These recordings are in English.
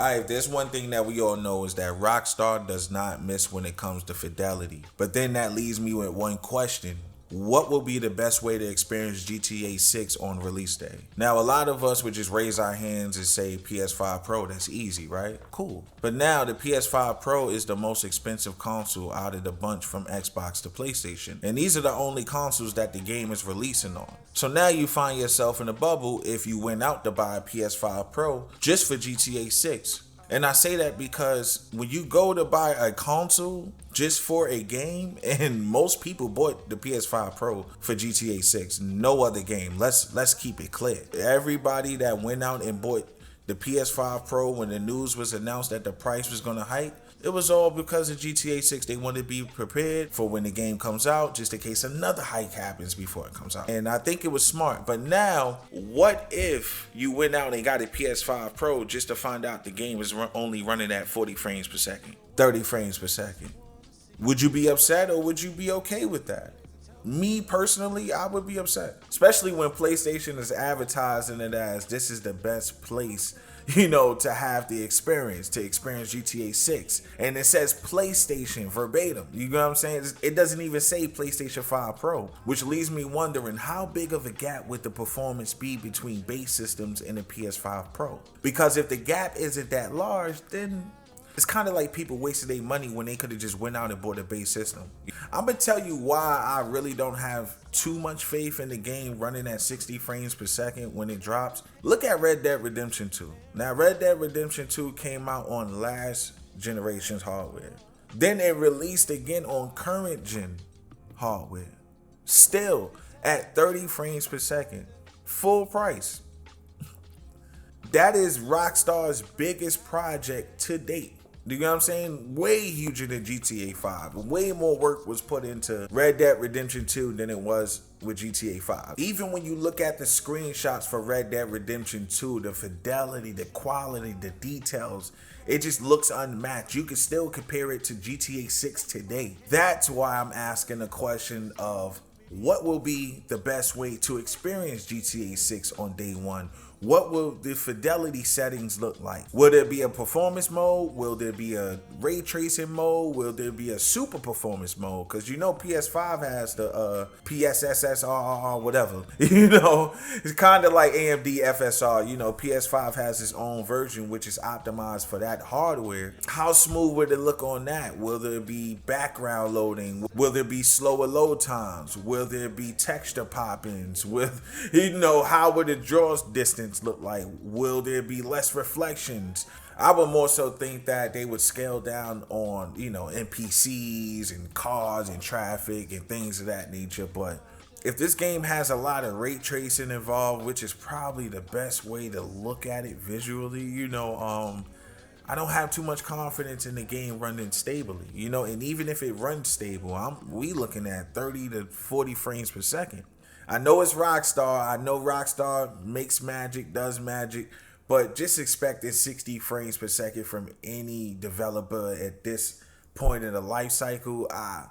Alright, there's one thing that we all know is that Rockstar does not miss when it comes to fidelity. But then that leaves me with one question. What will be the best way to experience GTA 6 on release day? Now, a lot of us would just raise our hands and say PS5 Pro. That's easy, right? Cool. But now the PS5 Pro is the most expensive console out of the bunch from Xbox to PlayStation. And these are the only consoles that the game is releasing on. So now you find yourself in a bubble if you went out to buy a PS5 Pro just for GTA 6. And I say that because when you go to buy a console just for a game, and most people bought the PS5 Pro for GTA 6, no other game. Let's keep it clear. Everybody that went out and bought the PS5 Pro when the news was announced that the price was going to hike, it was all because of GTA 6. They wanted to be prepared for when the game comes out, just in case another hike happens before it comes out. And I think it was smart. But now, what if you went out and got a PS5 Pro just to find out the game is only running at 40 frames per second, 30 frames per second? Would you be upset or would you be okay with that? Me personally, I would be upset. Especially when PlayStation is advertising it as this is the best place, to have the experience, to experience GTA 6. And it says PlayStation verbatim. You know what I'm saying? It doesn't even say PlayStation 5 Pro, which leaves me wondering how big of a gap would the performance be between base systems and the PS5 Pro? Because if the gap isn't that large, then it's kind of like people wasted their money when they could have just went out and bought a base system. I'm going to tell you why I really don't have too much faith in the game running at 60 frames per second when it drops. Look at Red Dead Redemption 2. Now, Red Dead Redemption 2 came out on last generation's hardware. Then it released again on current gen hardware. Still at 30 frames per second. Full price. That is Rockstar's biggest project to date. You know what I'm saying? Way huger than GTA 5. Way more work was put into Red Dead Redemption 2 than it was with GTA 5. Even when you look at the screenshots for Red Dead Redemption 2, the fidelity, the quality, the details, it just looks unmatched. You can still compare it to GTA 6 today. That's why I'm asking the question of what will be the best way to experience GTA 6 on day one? What will the fidelity settings look like? Will there be a performance mode? Will there be a ray tracing mode? Will there be a super performance mode? Because PS5 has the PSSSRR whatever. It's kind of like AMD FSR. PS5 has its own version which is optimized for that hardware. How smooth will it look on that? Will there be background loading? Will there be slower load times? Will there be texture pop-ins? How would the draw distance look like? Will there be less reflections? I would more so think that they would scale down on, NPCs and cars and traffic and things of that nature. But if this game has a lot of ray tracing involved, which is probably the best way to look at it visually, I don't have too much confidence in the game running stably, and even if it runs stable, we looking at 30 to 40 frames per second. I know it's Rockstar. I know Rockstar makes magic, does magic, but just expecting 60 frames per second from any developer at this point in the life cycle, I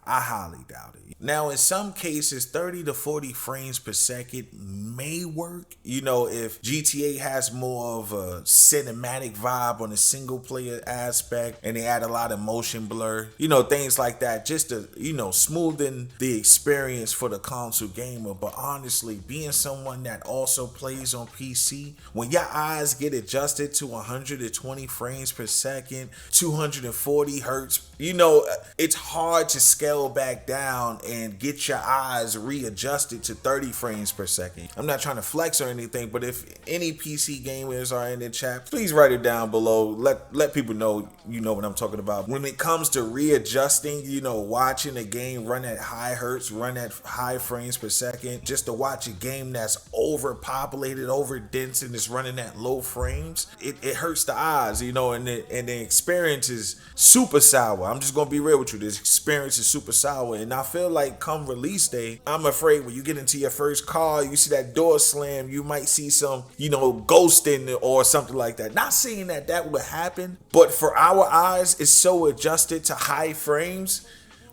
highly doubt it. Now, in some cases, 30 to 40 frames per second may work. If GTA has more of a cinematic vibe on the single player aspect and they add a lot of motion blur, things like that, just to, smoothen the experience for the console gamer. But honestly, being someone that also plays on PC, when your eyes get adjusted to 120 frames per second, 240 hertz, it's hard to scale back down and get your eyes readjusted to 30 frames per second. I'm not trying to flex or anything, but if any PC gamers are in the chat, please write it down below. Let people know you know what I'm talking about. When it comes to readjusting, watching a game run at high hertz, run at high frames per second, just to watch a game that's overpopulated, over dense, and is running at low frames, it hurts the eyes, and the experience is super sour. I'm just gonna be real with you. This experience is super sour. And I feel like come release day, I'm afraid when you get into your first car, you see that door slam, you might see some, ghosting or something like that. Not saying that would happen, but for our eyes, it's so adjusted to high frames.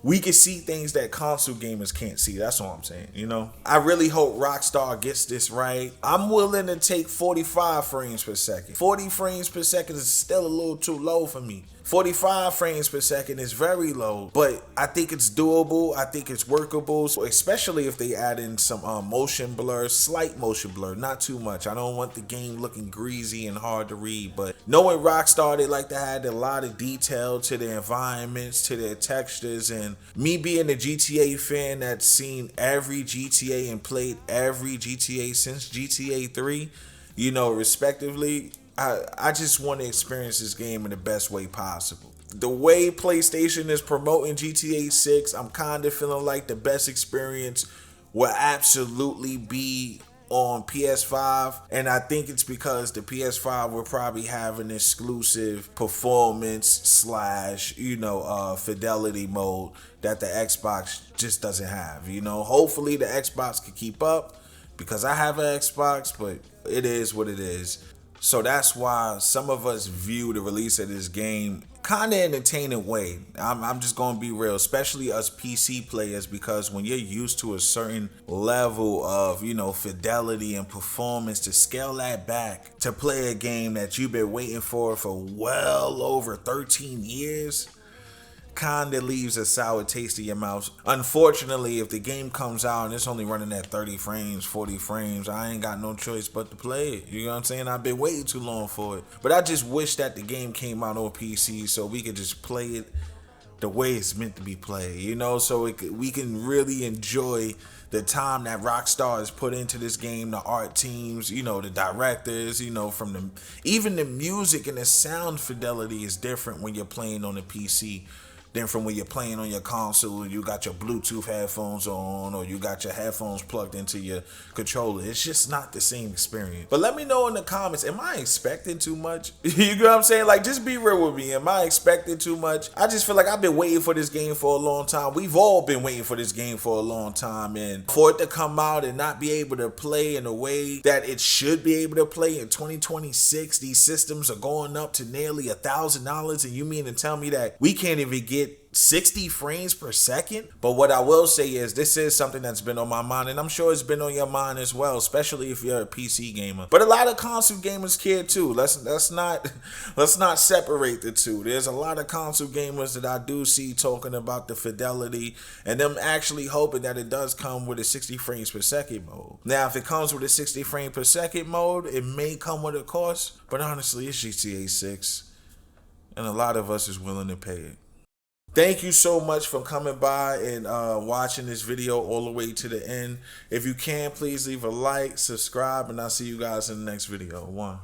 we can see things that console gamers can't see. That's all I'm saying, you know? I really hope Rockstar gets this right. I'm willing to take 45 frames per second. 40 frames per second is still a little too low for me. 45 frames per second is very low, but I think it's doable. I think it's workable, especially if they add in some motion blur, slight motion blur, not too much. I don't want the game looking greasy and hard to read, but knowing Rockstar, they like to add a lot of detail to their environments, to their textures, and me being a GTA fan that's seen every GTA and played every GTA since GTA 3, you know, respectively, I just want to experience this game in the best way possible. The way PlayStation is promoting GTA 6, I'm kind of feeling like the best experience will absolutely be on PS5, and I think it's because the PS5 will probably have an exclusive performance slash, you know, fidelity mode that the Xbox just doesn't have. You know, hopefully the Xbox can keep up, because I have an Xbox, but it is what it is. So that's why some of us view the release of this game kind of entertaining way. I'm just going to be real, especially us PC players, because when you're used to a certain level of, you know, fidelity and performance, to scale that back to play a game that you've been waiting for well over 13 years, kind of leaves a sour taste in your mouth. Unfortunately, if the game comes out and it's only running at 30 frames, 40 frames, I ain't got no choice but to play it. You know what I'm saying? I've been waiting too long for it. But I just wish that the game came out on PC so we could just play it the way it's meant to be played, you know, so we can really enjoy the time that Rockstar has put into this game, the art teams, you know, the directors, you know, even the music and the sound fidelity is different when you're playing on the PC than from when you're playing on your console and you got your Bluetooth headphones on, or you got your headphones plugged into your controller. It's just not the same experience. But let me know in the comments, am I expecting too much? You know what I'm saying? Like, just be real with me. Am I expecting too much? I just feel like I've been waiting for this game for a long time. We've all been waiting for this game for a long time, and for it to come out and not be able to play in a way that it should be able to play in 2026, these systems are going up to nearly $1,000, and you mean to tell me that we can't even get 60 frames per second? But what I will say is, this is something that's been on my mind, and I'm sure it's been on your mind as well, especially if you're a PC gamer. But a lot of console gamers care too. Let's not separate the two. There's a lot of console gamers that I do see talking about the fidelity and them actually hoping that it does come with a 60 frames per second mode. Now, if it comes with a 60 frame per second mode, it may come with a cost, but honestly, it's GTA 6, and a lot of us is willing to pay it. Thank you so much for coming by and watching this video all the way to the end. If you can, please leave a like, subscribe, and I'll see you guys in the next video. One.